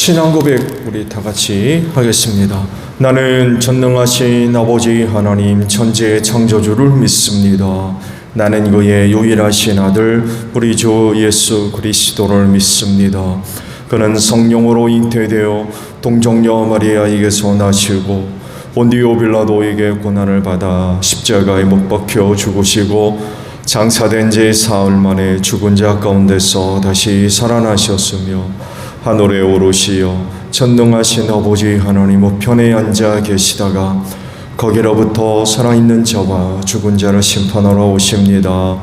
신앙 고백 우리 다 같이 하겠습니다. 나는 전능하신 아버지 하나님 천지의 창조주를 믿습니다. 나는 그의 유일하신 아들 우리 주 예수 그리스도를 믿습니다. 그는 성령으로 잉태되어 동정녀 마리아에게서 나시고 본디오 빌라도에게 고난을 받아 십자가에 못 박혀 죽으시고 장사된 지 사흘 만에 죽은 자 가운데서 다시 살아나셨으며 하늘에 오르시어 전능하신 아버지 하나님 우편에 앉아 계시다가 거기로부터 살아있는 자와 죽은 자를 심판하러 오십니다.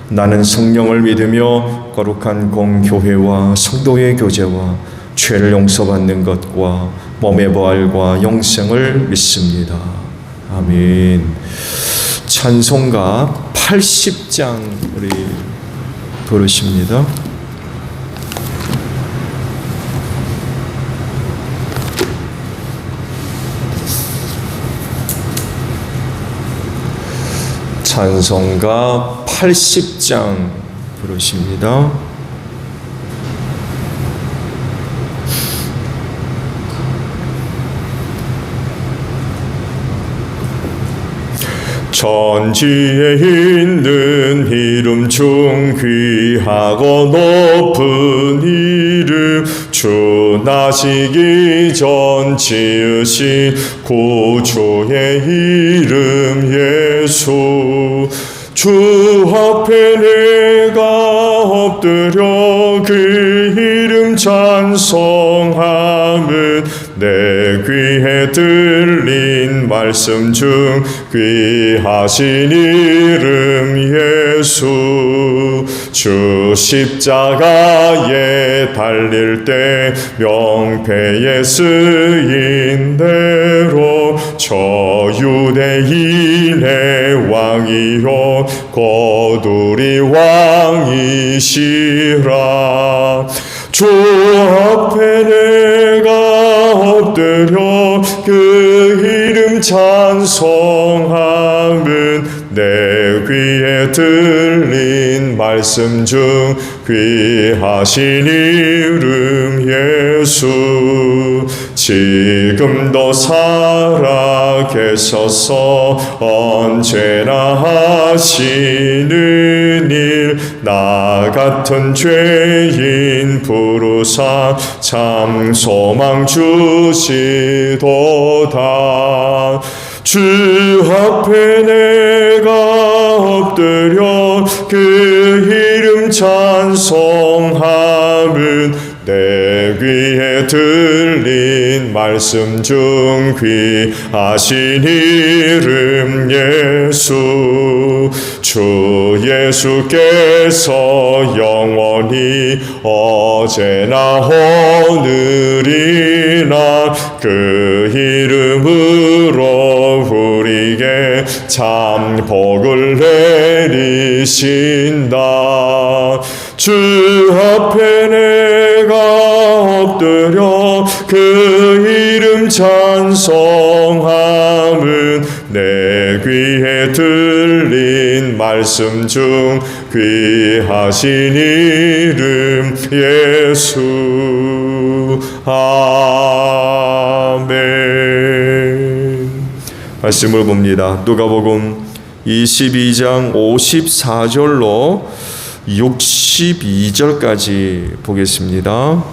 나는 성령을 믿으며 거룩한 공교회와 성도의 교제와 죄를 용서받는 것과 몸의 부활과 영생을 믿습니다. 아멘. 찬송가 80장 우리 부르십니다. 찬송가 80장 부르십니다. 천지에 있는 이름 중 귀하고 높은 이름 주 나시기 전 지으신 구주의 이름 예수 주 앞에 내가 엎드려 그 이름 찬송함은 내 귀에 들린 말씀 중 귀하신 이름 예수 주 십자가에 달릴 때 명패에 쓰인 대로 저 유대인의 왕이요 거두리 왕이시라 주 앞에 내가 엎드려 그 이름 찬송함은 내 귀에 들린 말씀 중 귀하신 이름 예수 지금도 살아 계셔서 언제나 하시는 일 나 같은 죄인 부르사 참 소망 주시도다 주 앞에 내가 엎드려 그 이름 찬송함은 내 귀에 들린 말씀 중 귀하신 이름 예수 주 예수께서 영원히 어제나 오늘이나 그 이름으로 우리에게 참 복을 내리신다 주 앞에 내가 엎드려 그 이름 찬송함은 내 귀에 들린 말씀 중 귀하신 이름 예수 아멘. 말씀을 봅니다. 누가복음 22장 54절로 62절까지 보겠습니다.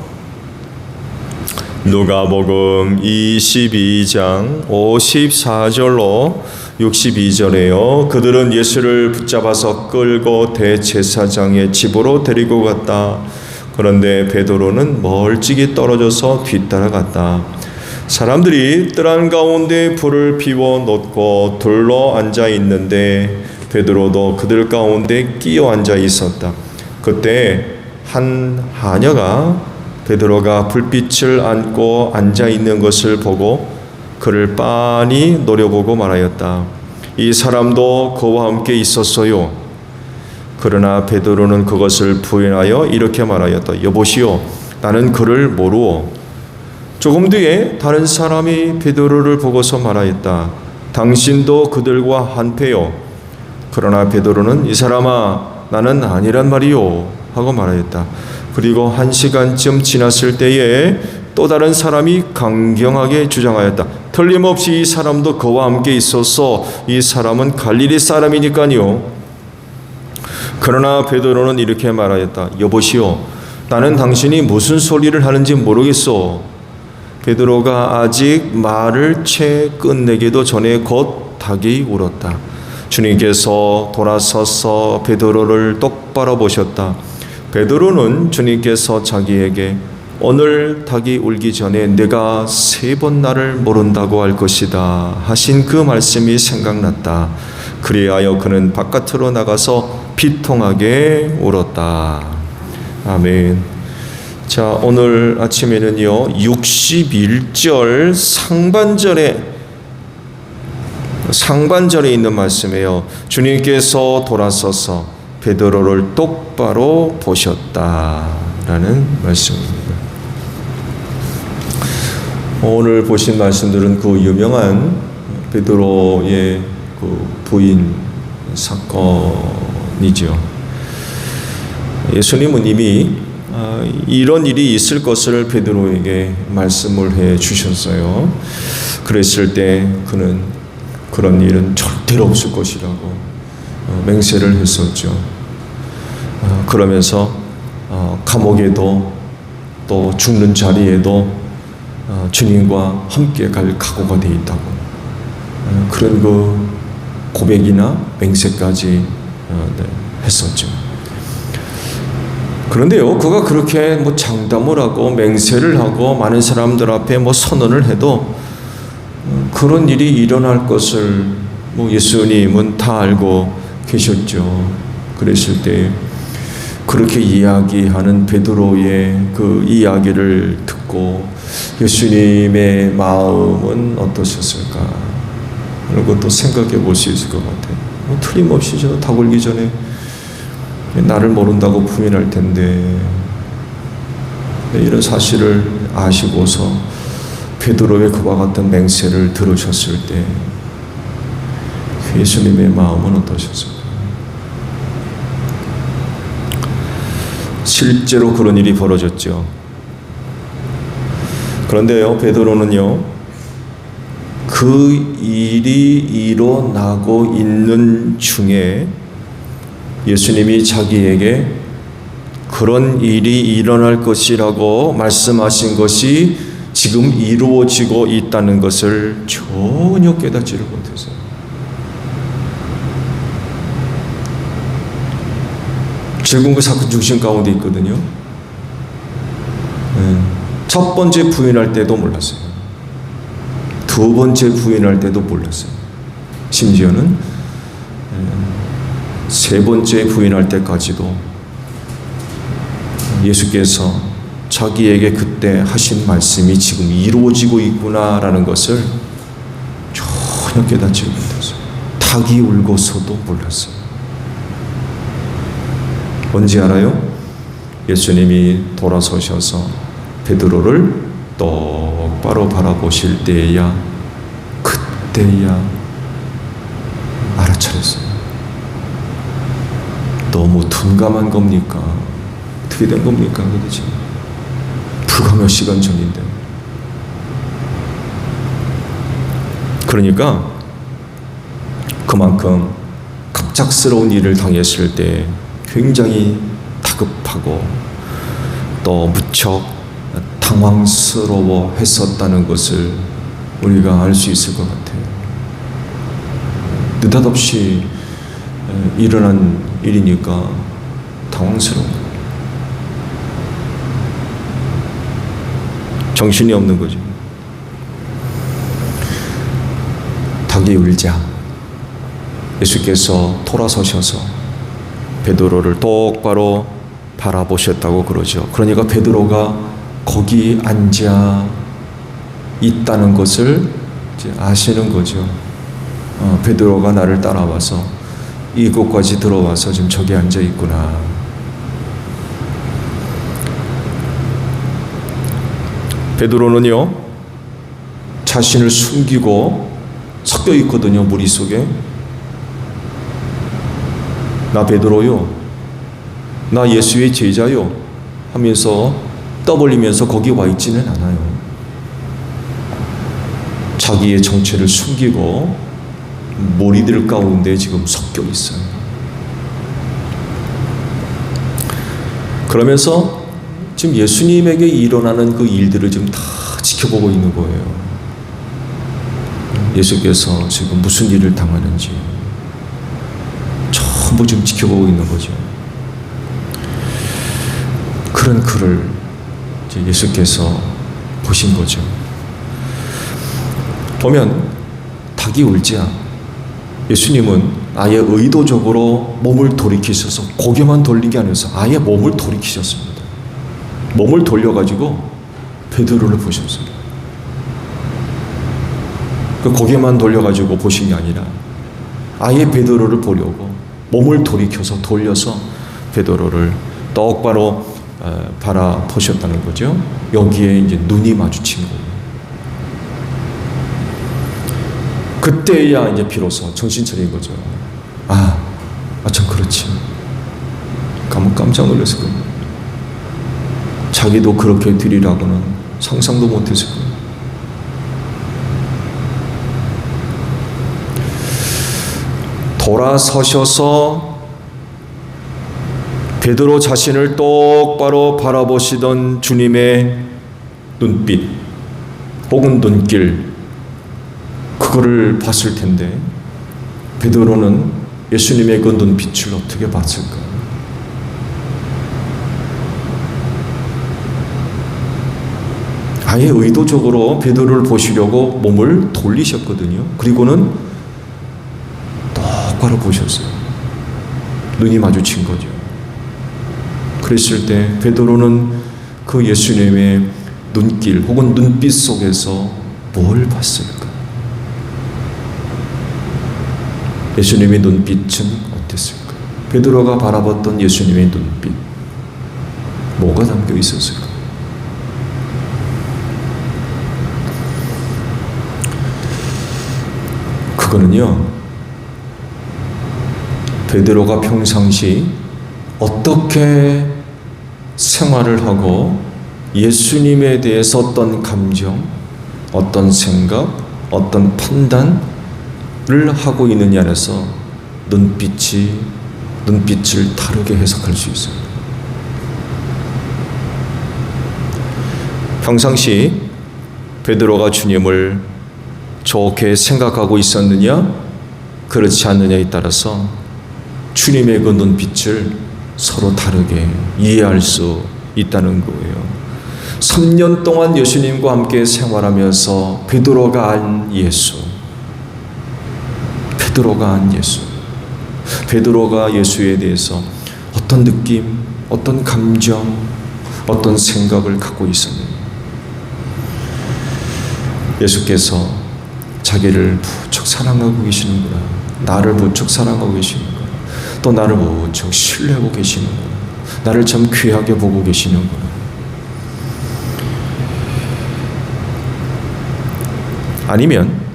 누가복음 22장 54절로 62절에요. 그들은 예수를 붙잡아서 끌고 대제사장의 집으로 데리고 갔다. 그런데 베드로는 멀찍이 떨어져서 뒤따라갔다. 사람들이 뜰 한가운데 불을 피워 놓고 둘러 앉아 있는데 베드로도 그들 가운데 끼어 앉아 있었다. 그때 한 하녀가 베드로가 불빛을 안고 앉아 있는 것을 보고 그를 빤히 노려보고 말하였다. 이 사람도 그와 함께 있었어요. 그러나 베드로는 그것을 부인하여 이렇게 말하였다. 여보시오, 나는 그를 모르오. 조금 뒤에 다른 사람이 베드로를 보고서 말하였다. 당신도 그들과 한패요. 그러나 베드로는 이 사람아, 나는 아니란 말이요 하고 말하였다. 그리고 1시간쯤 지났을 때에 또 다른 사람이 강경하게 주장하였다. 틀림없이 이 사람도 그와 함께 있어서 이 사람은 갈릴리 사람이니까요. 그러나 베드로는 이렇게 말하였다. 여보시오, 나는 당신이 무슨 소리를 하는지 모르겠소. 베드로가 아직 말을 채 끝내기도 전에 곧 닭이 울었다. 주님께서 돌아서서 베드로를 똑바로 보셨다. 베드로는 주님께서 자기에게 오늘 닭이 울기 전에 내가 3번 나를 모른다고 할 것이다 하신 그 말씀이 생각났다. 그리하여 그는 바깥으로 나가서 비통하게 울었다. 아멘. 자, 오늘 아침에는요 61절 상반절에 있는 말씀이에요. 주님께서 돌아서서 베드로를 똑바로 보셨다라는 말씀입니다. 오늘 보신 말씀들은 그 유명한 베드로의 그 부인 사건이죠. 예수님은 이미 이런 일이 있을 것을 베드로에게 말씀을 해 주셨어요. 그랬을 때 그는 그런 일은 절대로 없을 것이라고 맹세를 했었죠. 그러면서 감옥에도 또 죽는 자리에도 주님과 함께 갈 각오가 되어 있다고 그런 그 고백이나 맹세까지 했었죠. 그런데요, 그가 그렇게 장담을 하고 맹세를 하고 많은 사람들 앞에 선언을 해도 그런 일이 일어날 것을 예수님은 다 알고 계셨죠. 그랬을 때 그렇게 이야기하는 베드로의 그 이야기를 듣고 예수님의 마음은 어떠셨을까? 이런 것도 생각해 볼 수 있을 것 같아요. 틀림없이 저 닭 울기 전에 나를 모른다고 부인할 텐데 이런 사실을 아시고서 베드로의 그와 같은 맹세를 들으셨을 때 예수님의 마음은 어떠셨을까? 실제로 그런 일이 벌어졌죠. 그런데요, 베드로는요, 그 일이 일어나고 있는 중에 예수님이 자기에게 그런 일이 일어날 것이라고 말씀하신 것이 지금 이루어지고 있다는 것을 전혀 깨닫지를 못했어요. 결국 그 사건 중심 가운데 있거든요. 첫 번째 부인할 때도 몰랐어요. 두 번째 부인할 때도 몰랐어요. 심지어는 세 번째 부인할 때까지도 예수께서 자기에게 그때 하신 말씀이 지금 이루어지고 있구나라는 것을 전혀 깨닫지 못했어요. 닭이 울고서도 몰랐어요. 뭔지 알아요? 예수님이 돌아서셔서 베드로를 똑바로 바라보실 때야, 그때야 알아차렸어요. 너무 둔감한 겁니까? 어떻게 된 겁니까? 그렇지? 불과 몇 시간 전인데. 그러니까 그만큼 갑작스러운 일을 당했을 때 굉장히 다급하고 또 무척 당황스러워 했었다는 것을 우리가 알 수 있을 것 같아요. 느닷없이 일어난 일이니까 당황스러운 거예요. 정신이 없는 거죠. 닭이 울자 예수께서 돌아서셔서 베드로를 똑바로 바라보셨다고 그러죠. 그러니까 베드로가 거기 앉아 있다는 것을 이제 아시는 거죠. 베드로가 나를 따라와서 이곳까지 들어와서 지금 저기 앉아 있구나. 베드로는요, 자신을 숨기고 섞여 있거든요, 무리 속에. 나 베드로요, 나 예수의 제자요 하면서 떠벌리면서 거기 와 있지는 않아요. 자기의 정체를 숨기고 무리들 가운데 지금 섞여 있어요. 그러면서 지금 예수님에게 일어나는 그 일들을 지금 다 지켜보고 있는 거예요. 예수께서 지금 무슨 일을 당하는지 전부 지금 지켜보고 있는 거죠. 그런 그를 이제 예수께서 보신 거죠. 보면 닭이 울자 예수님은 아예 의도적으로 몸을 돌이키셔서 고개만 돌린 게 아니어서 아예 몸을 돌이키셨습니다. 몸을 돌려가지고 베드로를 보셨습니다. 그 고개만 돌려가지고 보신 게 아니라 아예 베드로를 보려고 몸을 돌려서 베드로를 똑바로 바라보셨다는 거죠. 여기에 이제 눈이 마주친 거예요. 그때야 이제 비로소 정신 차린 거죠. 참 그렇지. 깜짝 놀랐을 거예요. 자기도 그렇게 드리라고는 상상도 못했을 거예요. 돌아서셔서 베드로 자신을 똑바로 바라보시던 주님의 눈빛 혹은 눈길, 그거를 봤을 텐데 베드로는 예수님의 그 눈빛을 어떻게 봤을까? 아예 의도적으로 베드로를 보시려고 몸을 돌리셨거든요. 그리고는 똑바로 보셨어요. 눈이 마주친 거죠. 그랬을 때 베드로는 그 예수님의 눈길 혹은 눈빛 속에서 뭘 봤을까? 예수님의 눈빛은 어땠을까? 베드로가 바라봤던 예수님의 눈빛, 뭐가 담겨 있었을까? 그거는요, 베드로가 평상시 어떻게 생활을 하고 예수님에 대해서 어떤 감정, 어떤 생각, 어떤 판단을 하고 있느냐에서 눈빛을 다르게 해석할 수 있습니다. 평상시 베드로가 주님을 좋게 생각하고 있었느냐, 그렇지 않느냐에 따라서 주님의 그 눈빛을 서로 다르게 이해할 수 있다는 거예요. 3년 동안 예수님과 함께 생활하면서 베드로가 안 예수, 베드로가 예수에 대해서 어떤 느낌, 어떤 감정, 어떤 생각을 갖고 있었느냐. 예수께서 자기를 부쩍 사랑하고 계시는구나, 나를 부쩍 사랑하고 계시는구나, 또 나를 무척 신뢰하고 계시는구나, 나를 참 귀하게 보고 계시는구나. 아니면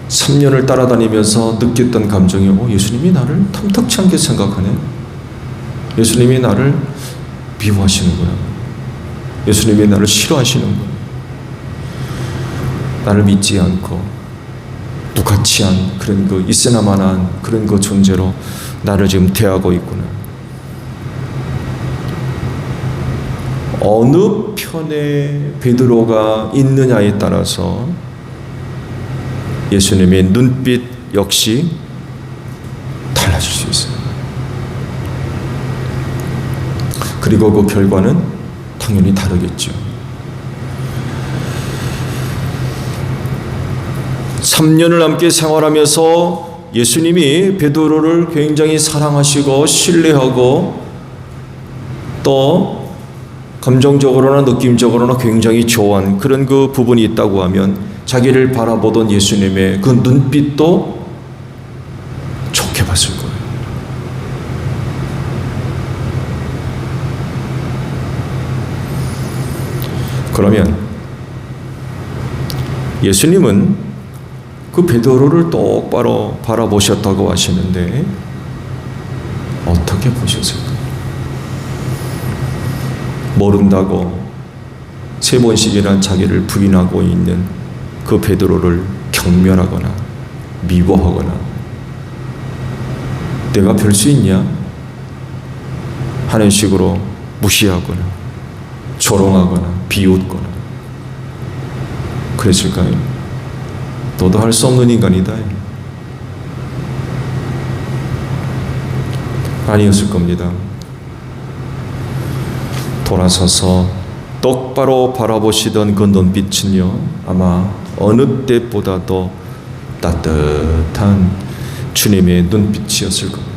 3년을 따라다니면서 느꼈던 감정이 예수님이 나를 탐탁치 않게 생각하네, 예수님이 나를 미워하시는구나, 예수님이 나를 싫어하시는구나, 나를 믿지 않고 무가치한 그런 그 있으나마나한 그런 그 존재로 나를 지금 대하고 있구나. 어느 편에 베드로가 있느냐에 따라서 예수님의 눈빛 역시 달라질 수 있어요. 그리고 그 결과는 당연히 다르겠죠. 3년을 함께 생활하면서 예수님이 베드로를 굉장히 사랑하시고 신뢰하고 또 감정적으로나 느낌적으로나 굉장히 좋아한 그런 그 부분이 있다고 하면 자기를 바라보던 예수님의 그 눈빛도 좋게 봤을 거예요. 그러면 예수님은 그 베드로를 똑바로 바라보셨다고 하시는데 어떻게 보셨을까요? 모른다고 3번씩이나 자기를 부인하고 있는 그 베드로를 경멸하거나 미워하거나 내가 별 수 있냐 하는 식으로 무시하거나 조롱하거나 비웃거나 그랬을까요? 너도 할 수 없는 인간이다. 아니었을 겁니다. 돌아서서 똑바로 바라보시던 그 눈빛은요, 아마 어느 때보다도 따뜻한 주님의 눈빛이었을 겁니다.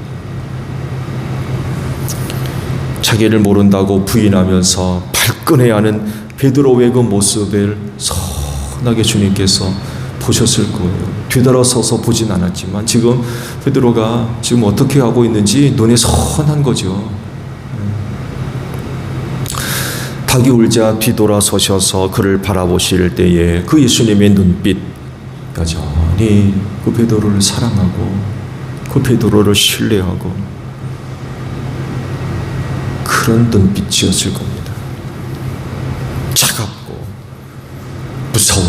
자기를 모른다고 부인하면서 발끈해야 하는 베드로의 그 모습을 선하게 주님께서 보셨을 거예요. 뒤돌아서서 보진 않았지만 지금 베드로가 지금 어떻게 하고 있는지 눈에 선한 거죠. 닭이 울자 뒤돌아서셔서 그를 바라보실 때에 그 예수님의 눈빛, 여전히 그 베드로를 사랑하고 그 베드로를 신뢰하고 그런 눈빛이었을 겁니다. 차갑고 무서운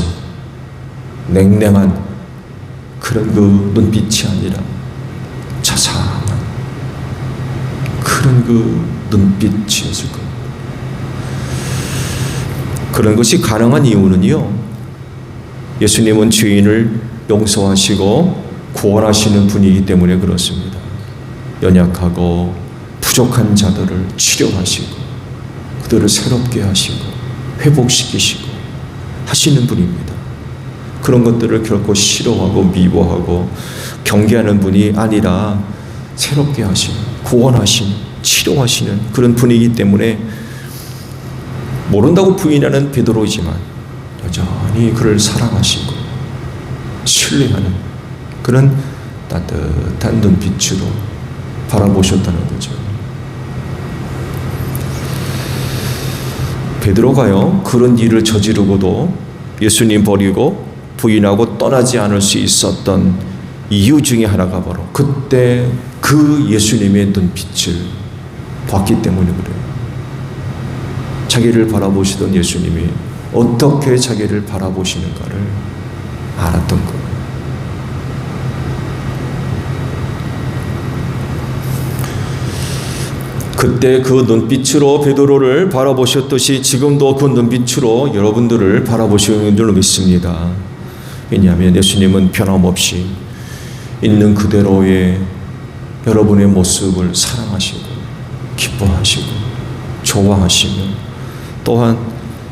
냉랭한 그런 그 눈빛이 아니라 자상한 그런 그 눈빛이었을 겁니다. 그런 것이 가능한 이유는요, 예수님은 죄인을 용서하시고 구원하시는 분이기 때문에 그렇습니다. 연약하고 부족한 자들을 치료하시고 그들을 새롭게 하시고 회복시키시고 하시는 분입니다. 그런 것들을 결코 싫어하고 미워하고 경계하는 분이 아니라 새롭게 하시는, 구원하시는, 치료하시는 그런 분이기 때문에 모른다고 부인하는 베드로이지만 여전히 그를 사랑하시고 신뢰하는 그런 따뜻한 눈빛으로 바라보셨다는 거죠. 베드로가요, 그런 일을 저지르고도 예수님 버리고 부인하고 떠나지 않을 수 있었던 이유 중에 하나가 바로 그때 그 예수님의 눈빛을 봤기 때문에 그래요. 자기를 바라보시던 예수님이 어떻게 자기를 바라보시는가를 알았던 거예요. 그때 그 눈빛으로 베드로를 바라보셨듯이 지금도 그 눈빛으로 여러분들을 바라보시는 줄로 믿습니다. 왜냐하면 예수님은 변함없이 있는 그대로의 여러분의 모습을 사랑하시고 기뻐하시고 좋아하시며 또한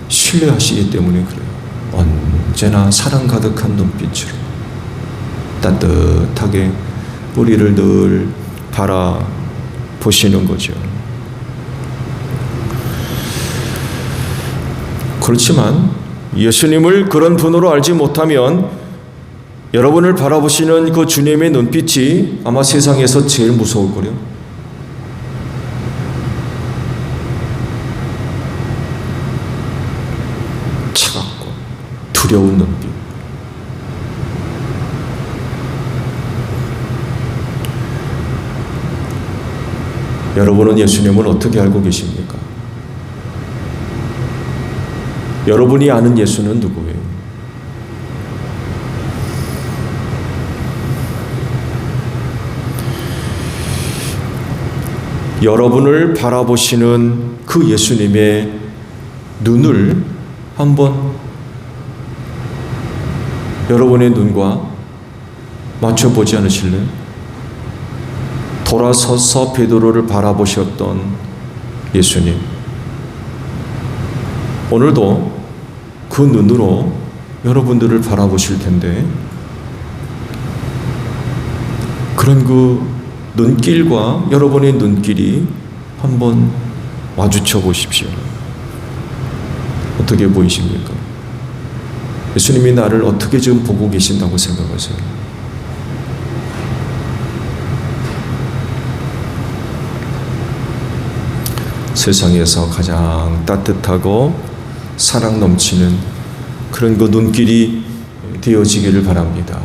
신뢰하시기 때문에 그래요. 언제나 사랑 가득한 눈빛으로 따뜻하게 우리를 늘 바라보시는 거죠. 그렇지만 예수님을 그런 분으로 알지 못하면 여러분을 바라보시는 그 주님의 눈빛이 아마 세상에서 제일 무서울 거래요. 차갑고 두려운 눈빛. 여러분은 예수님을 어떻게 알고 계십니까? 여러분이 아는 예수는 누구예요? 여러분을 바라보시는 그 예수님의 눈을 한번 여러분의 눈과 맞춰보지 않으실래요? 돌아서서 베드로를 바라보셨던 예수님, 오늘도 그 눈으로 여러분들을 바라보실 텐데 그런 그 눈길과 여러분의 눈길이 한번 마주쳐 보십시오. 어떻게 보이십니까? 예수님이 나를 어떻게 지금 보고 계신다고 생각하세요? 세상에서 가장 따뜻하고 사랑 넘치는 그런 그 눈길이 되어지기를 바랍니다.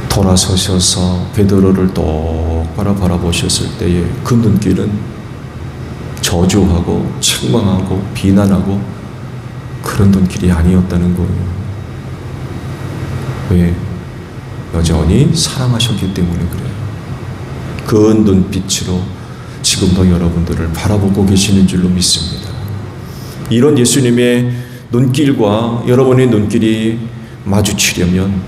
돌아서셔서 베드로를 똑바로 바라보셨을 때에 그 눈길은 저주하고 책망하고 비난하고 그런 눈길이 아니었다는 거예요. 왜? 여전히 사랑하셨기 때문에 그래요. 그 눈빛으로 지금도 여러분들을 바라보고 계시는 줄로 믿습니다. 이런 예수님의 눈길과 여러분의 눈길이 마주치려면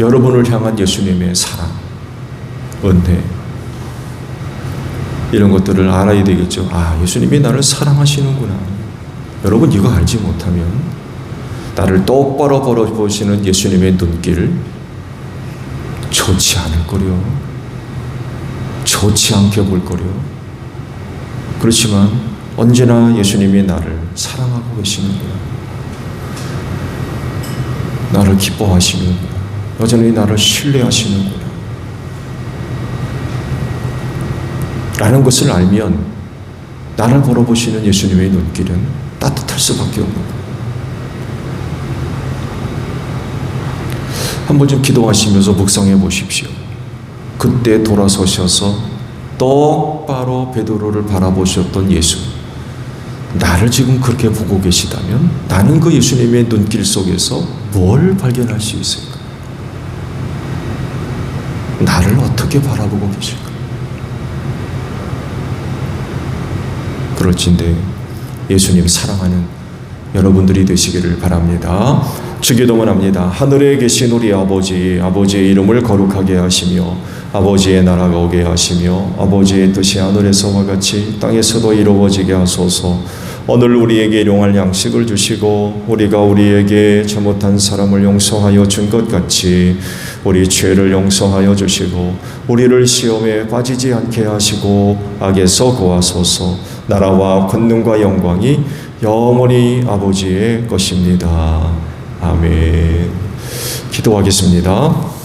여러분을 향한 예수님의 사랑, 은혜, 이런 것들을 알아야 되겠죠. 아, 예수님이 나를 사랑하시는구나. 여러분 이거 알지 못하면 나를 똑바로 바라보시는 예수님의 눈길 좋지 않을 거려. 좋지 않게 볼 거려. 그렇지만 언제나 예수님이 나를 사랑하고 계시는구나. 나를 기뻐하시는구나. 여전히 나를 신뢰하시는구나. 라는 것을 알면 나를 바라보시는 예수님의 눈길은 따뜻할 수밖에 없는 거예요. 한번 좀 기도하시면서 묵상해 보십시오. 그때 돌아서셔서 똑바로 베드로를 바라보셨던 예수, 나를 지금 그렇게 보고 계시다면 나는 그 예수님의 눈길 속에서 뭘 발견할 수 있을까? 나를 어떻게 바라보고 계실까? 그럴진데 예수님 사랑하는 여러분들이 되시기를 바랍니다. 주기도문 합니다. 하늘에 계신 우리 아버지, 아버지의 이름을 거룩하게 하시며 아버지의 나라가 오게 하시며 아버지의 뜻이 하늘에서와 같이 땅에서도 이루어지게 하소서. 오늘 우리에게 일용할 양식을 주시고 우리가 우리에게 잘못한 사람을 용서하여 준 것 같이 우리 죄를 용서하여 주시고 우리를 시험에 빠지지 않게 하시고 악에서 구하소서. 나라와 권능과 영광이 영원히 아버지의 것입니다. 아멘. 기도하겠습니다.